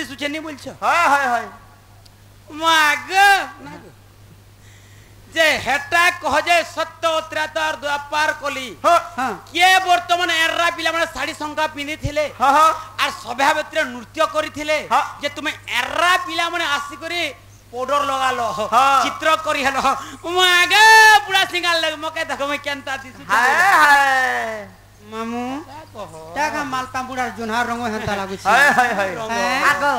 दिसुचे नहीं बोलछ हाय हाय हाय माग जे हेटा कह जे सत्य त्रैता और द्वापर कली हां के वर्तमान एर्रा पिला माने साड़ी संका पिनी थिले हां हां और सभा भितर नृत्य करी थिले जे तुमे एर्रा पिला माने आसी करी पाउडर लगा लो चित्र करी हलो मागे पूरा सिंगाल लग मके देखो मैं केनता दिसु हाय हाय मामू टाका मालका बुढ़ा जुनहार रंग हेंता लागु छी हाय हाय हाय आगो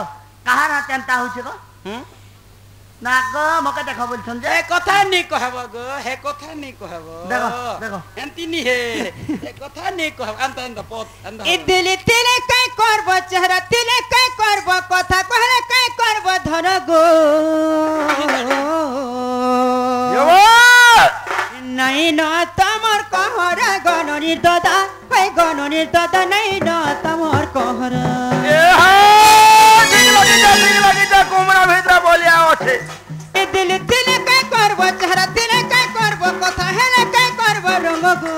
कहां ना तेंता होछ गो नागो मके देखो बोलछन जे ए कथा नहीं कहबो गो हे कथा नहीं कहबो देखो देखो एंती नहीं हे ए कथा नहीं कहब अंत अंत पोत अंत ए दिल तिले काय करबो चेहरा तिले काय करबो कथा कहले काय करबो धर गो नहीं न तमर कहर गननी दादा भाई गननी दादा नहीं न तमर कहर ए हा दिल लगी जा कोमरा भेदरा बोलिया ओठे ए दिल तिले काय करबो चेहरा तिले काय करबो कथा हेले काय करबो रंग गो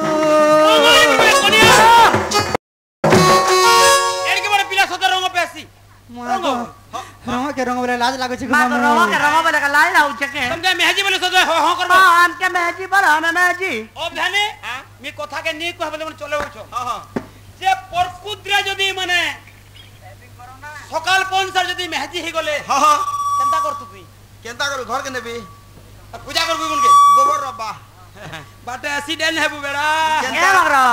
एड़ के बड़े पिला सदर रंग पेसी रंग के रंग बोले लाज लागो छी मागो रंग बोले का लाई लाउ छके समझे मेहजी बोले सदर हो करबो हां के मेहजी बोला ना मेहजी ओ ध्याने मी कथा के नहीं कहबे मन चले होछो हां हां जे परकुद्रा जदी माने सकाल पनसर जदी मेहजी ही गले हां हां केनता करतु तू केनता कर घर के नेबी पूजा करबी मन के गोबर रब्बा बाटे एक्सीडेंट है बेड़ा ए मगरा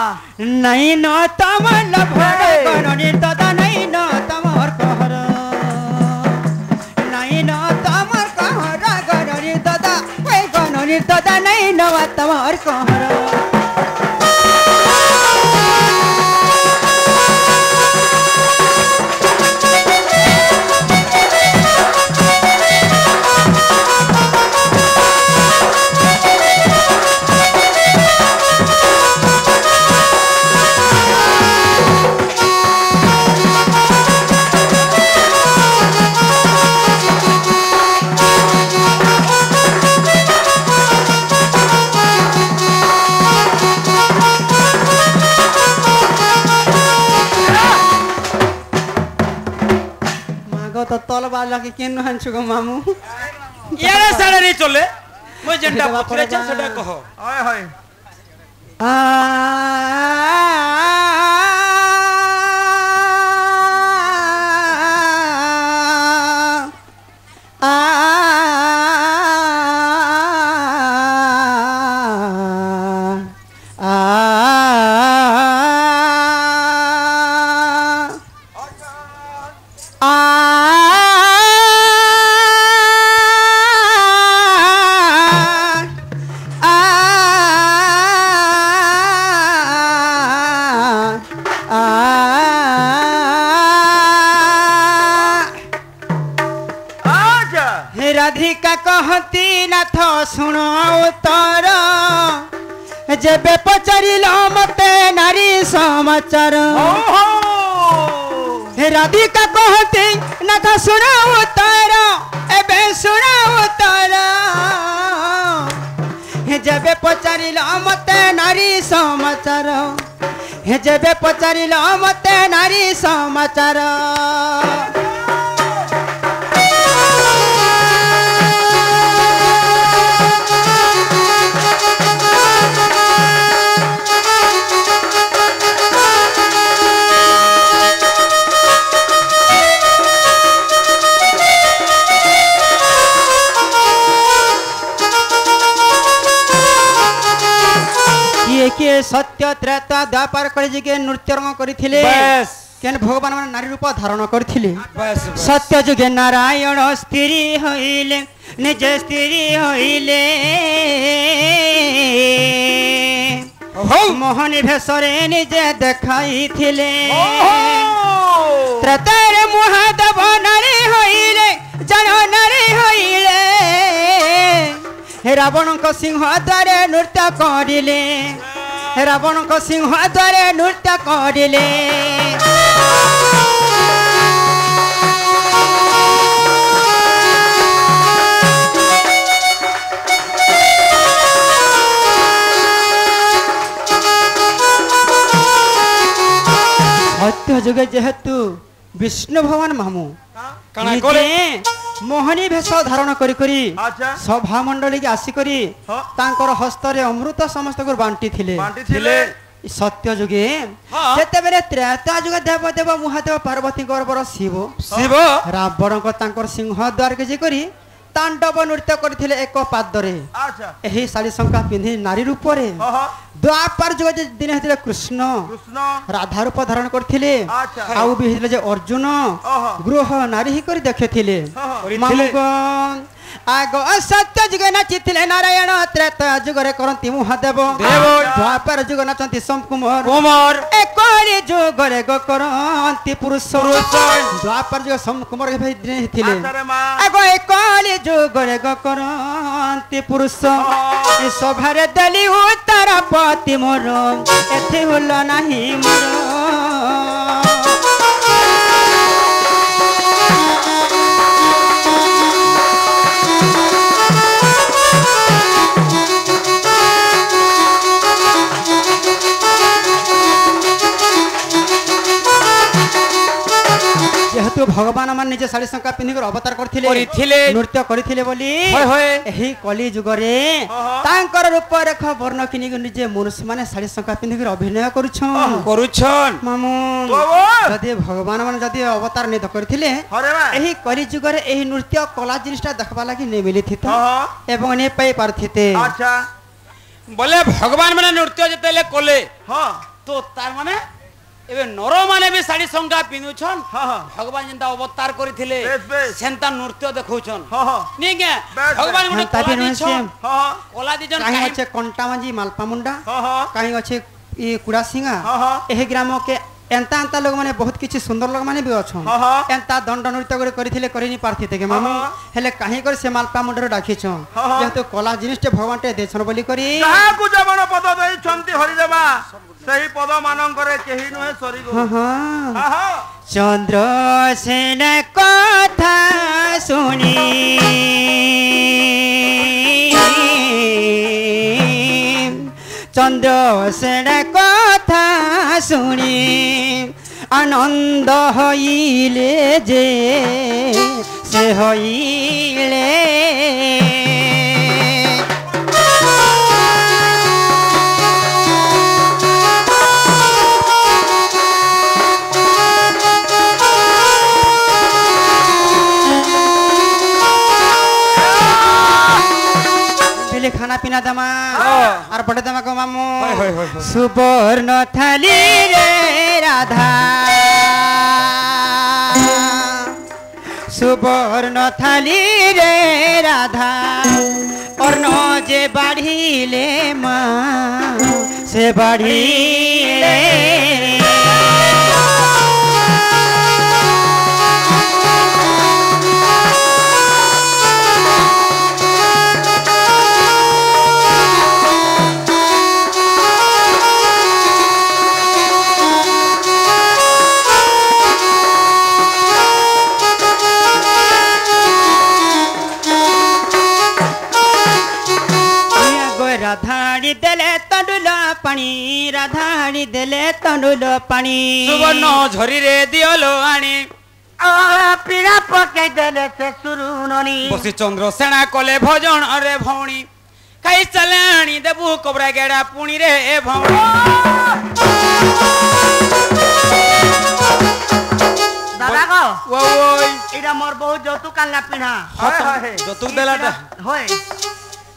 नहीं न तमल भरे गननी दादा नहीं न तमर कहर नहीं न तमर कहर गननी दादा ओए गननी दादा नहीं न तमर कहर तो तलबा लगे केन हंछु गो मामू यारे साड़े नहीं चले মই যেটা পছরেছ সেটা কহ हाय हाय राधिका कहती नाथ शुण उत्तर जेबे पचारिल मते नारी समाचार राधिका कहती नाथ शुण उत्तर एबे शुण उत्तर जेबे पचारिल मते नारी समाचार जेबे पचारिल मते नारी समाचार के सत्य त्रेता द्वापर कलिजुगे नृत्य रंग करथिले केन भगवान मन नारी रूप धारण करथिले सत्य जुगे नारायण स्त्री होइले निज स्त्री होइले मोहनी भेषरे निजे देखाई थिले त्रेतार महादेव नारी होइले जन नारी होइले रावण को सिंह द्वारे नृत्य करिले रावण को सिंह द्वारे नृत्य करिले सत्य जुगे जेहेतु विष्णु भगवान मामू काना निजे करे मोहनी भेष धारण करी करी अच्छा सभा मंडली के आसी करी हाँ। तांकर हस्तरे अमृत समस्त को बांटी थिले बांटी थिले सत्य जुगे हाँ। सेते बेले त्रेता जुगे देव देव महादेव पार्वती गर्भर शिव शिव रावण को तांकर सिंह द्वार के जे करी तांडव नृत्य करथिले एक पादरे अच्छा एही साड़ी शंका पिंधि नारी रूप रे हाँ हाँ द्वापर जुगे जे दिन हेतिले कृष्ण कृष्ण राधा रूप धारण करथिले अच्छा आउ भी हेतिले जे अर्जुन ओहो गृह नारी ही करी देखथिले हाँ हाँ मामुगण आगो सत्य जुगे नाचिथिले नारायण त्रेता जुगरे करंती महादेव देव द्वापर जुग नाचंती सोमकुमार कुमार एकली जुगरे गो करंती पुरुष द्वापर जुग सोमकुमार के भेज थिले अच्छा रे माँ आगो एकली जुगरे गो करंती पुरुष ए सभारे दली उतार पति मोर एथे होला नाही मोर जेहेतु भगवान मान निजे साड़ी शंका पिंधिक अवतार करथिले नृत्य करथिले बोली एही कली जुगरे तांकर रूप रेख वर्ण किनि निजे मनुष्य माने साड़ी शंका पिंधिक अभिनय करूछन मामू जदि भगवान मान जदि अवतार निध करथिले एही कली जुगरे एही नृत्य कला जिनिसटा देखबा लागि नै मिलिथित एवं नै पाई पारथिते अच्छा बोले भगवान माने नृत्य जतेले कोले हाँ तो तार माने एबे नर माने भी साड़ी संगा पिनुछन हाँ हाँ भगवान जेंता अवतार करिथिले बेस सेंता नृत्य देखौछन हाँ हाँ नी के बेस, भगवान गुटे हाँ, ताबे कला नहसे। दिछन हाँ कला दिछन काहे काहे अच्छे कंटा मांजी मालपा मुंडा हाँ हाँ काहे अच्छे ई कुड़ा सिंगा हाँ हाँ एही ग्राम के एंता एंता लोग माने बहुत किछि सुंदर लोग माने भी अछन हाँ हाँ एंता दंड नृत्य करे करिथिले करिनी पारथिते के मामू हाँ। हेले काहे कर से मालपा मुंडर डाकिछ हाँ। जेहेतु कला जिनिसटे भगवान टे देछन बोली करी ଯାହାକୁ ଜମନ ପଦ ଦେଇଛନ୍ତି ହରିଦେବା ସେହି ପଦ ମାନଙ୍କରେ କେହି ନୁହେଁ ସରିଗୋ हाँ हाँ ହଁ ହଁ चंद्र सेन कथा सुनी चंद्र सेन कथा सुनी आनंद हईले जे से हईले खाना पीना दमा और बड़े दमा को मामू सुवर्ण थाली रे राधा सुवर्ण थाली रे राधा और न जे बाढ़ीले माँ से बाढ़ीले राधाड़ी देले तंडुल पानी राधाड़ी देले तंडुल पानी सुवर्ण झरी रे दियलो आनी पीड़ा पके देले से सुरुननी बसी चंद्र सेना कले भजन अरे भौणी कई चलाणी देबू कोबरा गेड़ा पुणी रे ए भौणी दादा को वो ओय इडा मोर बहुत जतु कालना पिना हाय हाय जतुक देलाटा होय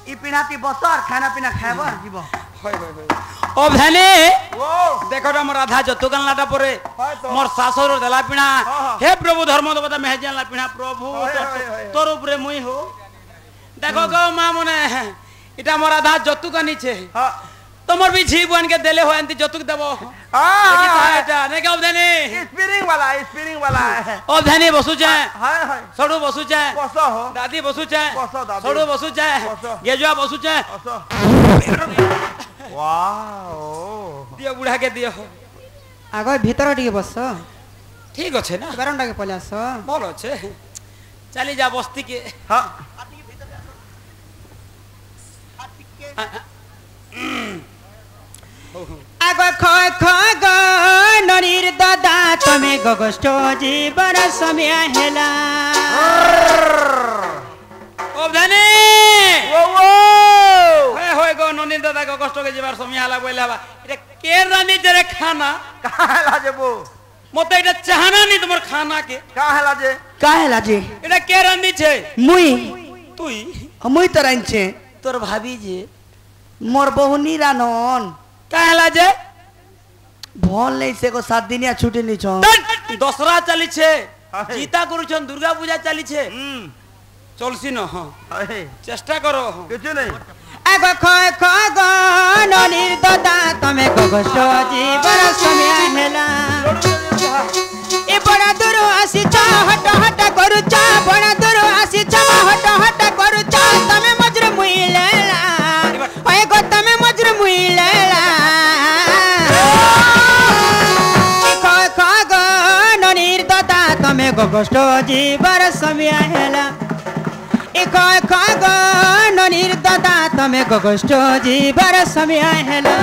ई पिनाती बसर खाना पीना खाएब जीव ओ भैने वो देखो मोर राधा जतुकान लाटा परे हाय तो मोर सासुर देला पिना हाँ। हे प्रभु धर्म देवता मेहजान ला पिना प्रभु हाय, हाय, हाय। तोर ऊपरे मुई हो देखो गो मां मने इटा मोर राधा जतुकानी छे हाँ तमर भी झी बन के देले हो एंती जतुक देबो हाँ एटा ने के obdhani स्पिरिंग वाला obdhani बसु छे हाय हाय सडू बसु छे बस हो दादी बसु छे बस दादी सडू बसु छे बस। गेजुआ बसु छे बस वाओ दियो बुढ़ा के दियो आग भीतर टिके बस ठीक अच्छे ना बारंडा के पले आस भल अच्छे चली जा बस्ती के हाँ आग ख ख ग ननीर दादा तमे गगष्ट जीवन समय हेला ओ धने ओ होय गो ननीर दादा गगष्ट के जीवन समय हला बोला बा एटा के रानी जरे खाना काहेला जेबो मते एटा चाहना नहीं तुमर खाना के काहेला जे काहेला जे एटा के रानी छे मुई तुई तो रांचे तोर भाभी जे मोर बहुनी रानन काहेला जे भल नहीं से को 7 दिन या छुट्टी नहीं छो दसरा चली छे अहे। जीता करूछन दुर्गा पूजा चली छे चलसी न हां अहे चेष्टा करो किछु नहीं आगो खय खय गो ननीर दादा तमे गगष्ट जीवन समय हेला ए बड़ा दूर आसी चा हट हट करू चा बड़ा दूर आसी चा हट हट करू चा तमे मजर मुइलेला ओए गो तमे मजर मुइलेला खय खय गो ननीर दादा तमे गगष्ट जीवन समय हेला ए खय खय गो ननीर दादा तमे गगष्ट जीवन समय हेला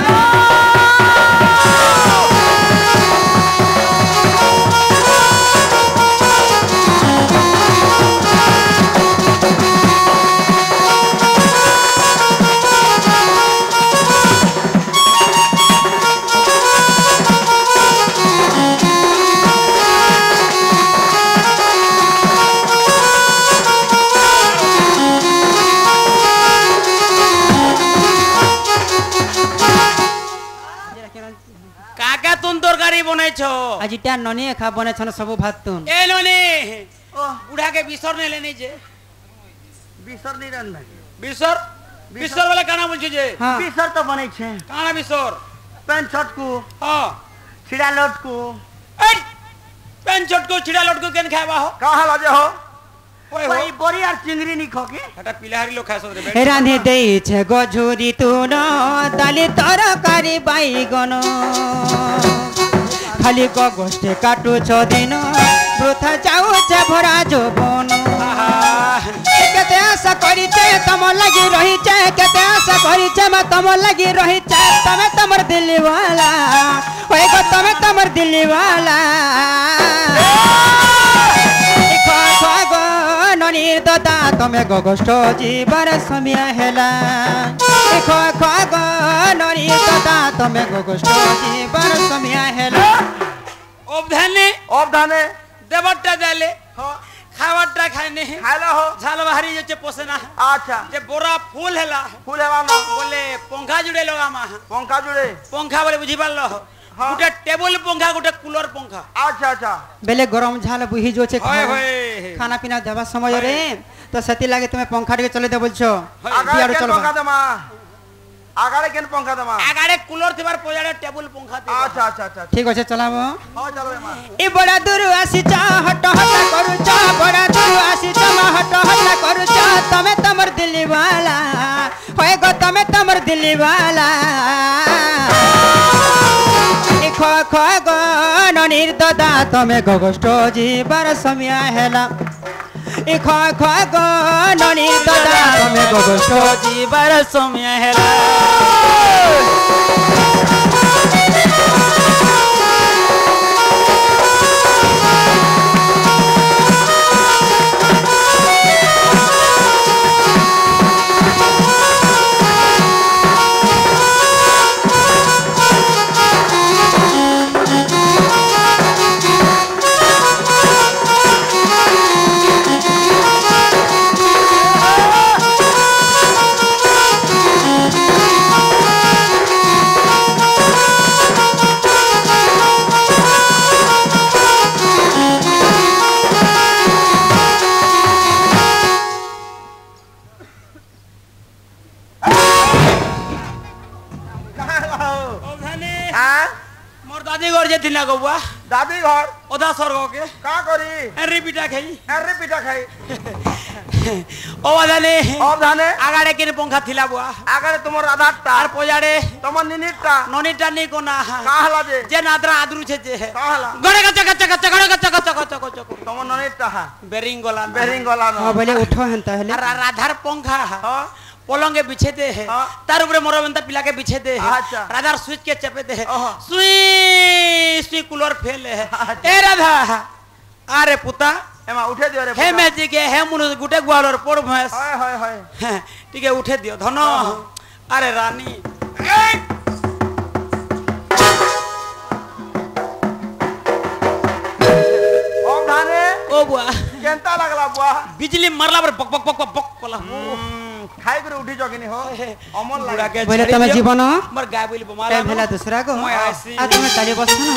काका तुम तरकारी बनाइछो आजिटा ननी खा बने छन सब भात तुन ए ननी ओ बुढ़ा के बिसर ने लेनी जे बिसर नहीं रन बिसर बिसर वाला काना बोलछो जे हां बिसर तो बनै छे काना बिसर पेन शर्ट को हां छिड़ा लोट को ए पेन शर्ट को छिड़ा लट को केन खाबा हो काहेला जे हो ओए कोई हो बोरी और चिंगरी नहीं खोके हटा पिलाहारी लोग खासो रे रांधि देई छे गझुरी तुन दाली तरकारी बाईगन खाली गगष्टे काटु छ दिन वृथा जाऊ छे भरा जोबन केते आशा करी छे तम लागि रही छे केते आशा करी छे म तम लागि रही छे तमे तमर दिल्ली वाला ओए गो तमे तमर दिल्ली वाला ननीर दादा तमे गगष्ट जीवन समय हेला खय खय गो ननीर दादा तमे गगष्ट जीवन समय हेला अब धाने देवटा जाले हां खावाटा खाने खाइला हो झाल बाहरी जे पोसेना अच्छा जे बोरा फूल हेला फूल हेवा ना बोले पंखा जुड़े लगा मा पंखा जुड़े पंखा बोले बुझी पारलो हाँ। गुटे टेबल पंखा गुटे कूलर पंखा अच्छा अच्छा बेले गरम झाल बुही जो छे होय होय खाना पीना देवा समय रे तो सती लागे तुम्हें पंखा टिके चले दे बोलछो आगारे केन पंखा दमा आगारे केन पंखा दमा आगारे कूलर थिबार पजाड़े टेबल पंखा दे अच्छा अच्छा अच्छा ठीक আছে चलाबो हां चलो रे मां ए बड़ा दूर आसी चा हट हट करू चा बड़ा दूर आसी चा हट हट करू चा तमे तमर दिल्ली वाला होय गो तमे तमर दिल्ली वाला ए खय खय गो ननीर दादा तमे गगष्ट जीवन समय हेला ए खय खय गो ननीर दादा तमे गगष्ट जीवन समय हेला दादी घर जे थिना गौवा दादी घर ओदा स्वर्ग के का करी एरी पिटा खाई अरे पिटा खाई ओ वादाने अब धाने आगाड़े के पंखा थिला बुआ आगारे तुमर आधारटा আর পজাড়ে तुमर निनिटटा ননিটা নি কোনা काहला जे যে নাদরা আদরু ছে काहला গড়ে গচ গচ গচ গড়ে গচ গচ গচ গচ तुमर ननिटटा বেরিং গলা बेरिंग वाला हां न बोले उठो हंता हेले আর রাধার पंखा हां पलंगे बिछे दे है हाँ। तार ऊपर मोरबंता पिला के बिछे दे है अच्छा। राधार स्विच के चपे दे है ओहो। सुई सी कूलर फेल है ए राधा अरे पुता एमा उठे दियो रे हे मैजिक हे मुनु गुटे ग्वालर पड़ भैंस हाय हाय हाय ठीक है उठे दियो धन अरे रानी ओ धाने ओ बुआ केंता लागला बुआ बिजली मारला पर बक बक बक बक कला खाई करे उठी जकिनी हो अमल बुढ़ा लागे के बोले तुम जीवन मर गाय बोली बमाला टाइम भेला दूसरा को मैं आसी आ तुम चली बस ना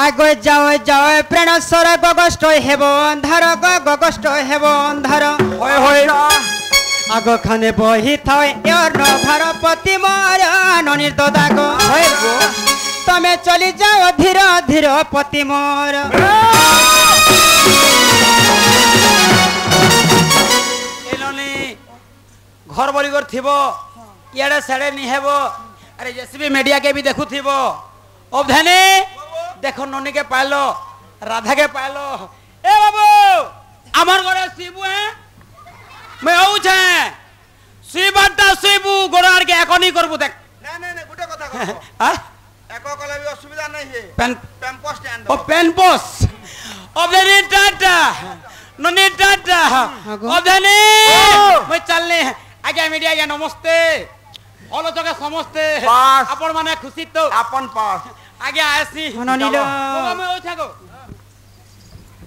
आगो जाओ जाओ प्रेण स्वर्ग गष्ट हेब अंधार गष्ट हेब अंधार होय होय आगो खाने बही थाए यार न भारपति मोर निर्दोदा गो तमे चली जाओ धीरे धीरे पति मोर एलोनी घर बोली कर थिबो इयाडे साडे नि हेबो अरे जेसीबी मीडिया के भी देखु थिबो अब धने देखो ननी के पालो राधा के पालो ए बाबू আমার ঘরে শিবু হ্যাঁ मैं आउ छे শিবাটা শিবু গোড়ার के একনি করব দেখ না না না গুটে কথা কও হ্যাঁ एको कले भी असुविधा नहीं है पेन पेम्पो स्टैंड ओ पेन पोस ओबेनी टाटा ननी टाटा ओबेनी मैं चलने आगे मीडिया या नमस्ते ऑलो जगह समस्ते पास। अपन माने खुशी तो अपन पास आगे आसी ननीलो बाबा मैं ओछा को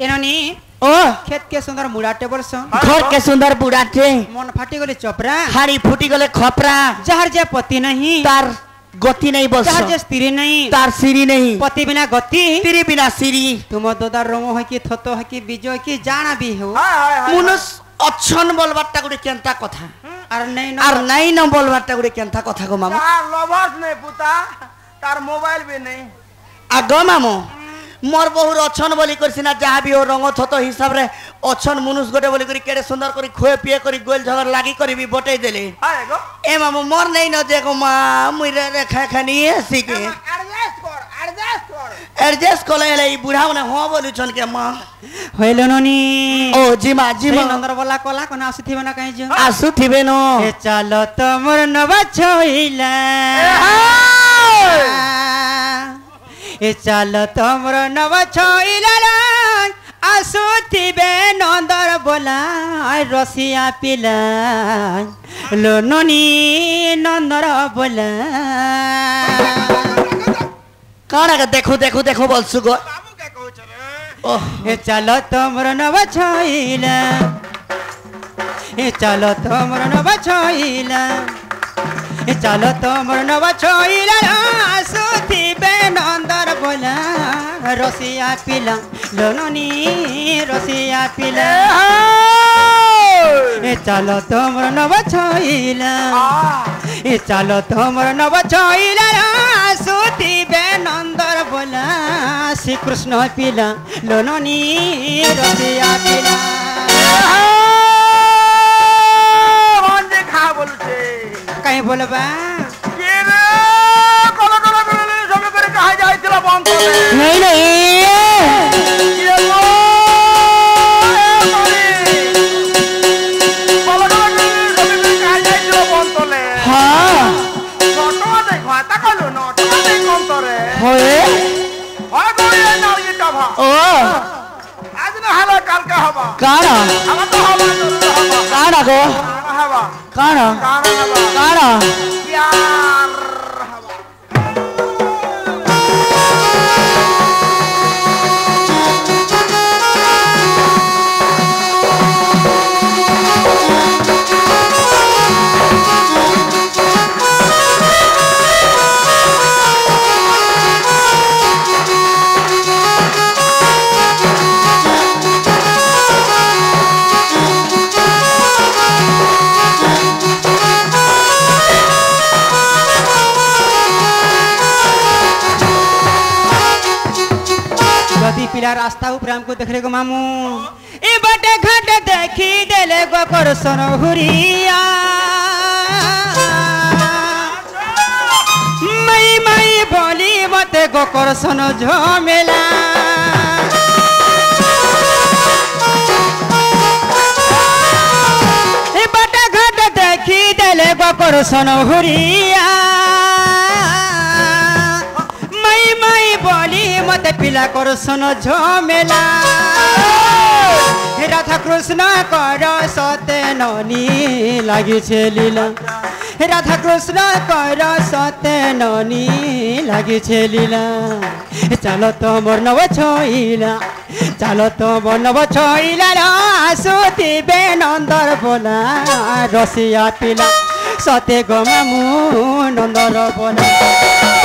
एननी ओ खेत के सुंदर मुड़ाटे बरसन घर के सुंदर बुढ़ाटे मन फाटी गले चपरा हाड़ी फूटी गले खपरा जहर जे पति नहीं तार गति नहीं बस जहर जे स्त्री नहीं तार सिरी नहीं पति बिना गति तेरी बिना सिरी तुम दोदार रोमो है कि थतो है कि बिजो कि जाना भी हो हाय हाय हाय मुनुस अच्छन बोलबारटा गुडे केनता कथा और नहीं आर नहीं न बोलबारटा गुडे केनता कथा गो मामू तार लवर्स नहीं पुता तार मोबाइल भी नहीं आगो मामू मोर बहुर अच्छन बोली करसिना जहाँ भी हो रंग थतो हिसाब रे अच्छन मुनुस गोटे बोली करी केड़े सुंदर करी खोए पिए करी गोल झगर लागी करी भी बटै देले हाय गो ए मामू मोर नहीं न जेगो मा मुइरे रे खा खानी ऐसी के एडजस्ट कोले ले ई बुढ़ा मने हो बोलु छन के मां होइलो ननी ओ जीमा जीमा नंदर बोला कोला कोना आसीथिबे ना कहीं जो आसु थिबे न ए चालो तमर नवा छोइला ए चालो तमर नवा छोइला आसुथिबे नंदर बोला रसिया पिला लो ननी नंदर बोला काना के देखो देखो देखो बोलसु गो बाबू क्या कहू चले ओह ए चालो तमर नवा छोइला ए चालो तमर नवा छोइला ए चालो तमर नवा छोइला आसुथिबे नंदर बोला रसिया पिला लोननी रसिया पिला ए चालो तमर नवा छोइला ए चालो तमर नवा छोइला आसुथिबे नंदर बोला श्री कृष्ण पिला लोननी रसिया पिला मंजे खा बोलु छे कहीं बोलबा के रे कोला कोला बोले सब करे कहा जाइतिला बंद कर दे नहीं नहीं ये लो कोला कोला बोले सब करे कहा जाइतिला बंद कर ले हां नोटो देखो आता कलो नोटो देख कौन तोरे होए हाय गोये नाली टाभा ओ आज न हला काल का हवा काना हवा तो हवा जरूर हवा काना गो हवा काना काना हवा काना प्यार हवा गदी पिला रास्ता ऊपर हमको देख रे गो मामू ए बटे घाट देखी देले गो करसन हुरिया मई मई बोली मते गो करसन झमेला ए बटे घाट देखी देले गो करसन हुरिया मई मई मते पिला कर सुन झमेला राधा कृष्ण कर सते ननी लगी छे लीला राधा कृष्ण कर सते ननी लगी छे लीला चलो तो मोर नव छोइला चलो तो मोर नव छोइला आसुति नंदर बोला रसिया पिला सते गो मामू नंदर बोला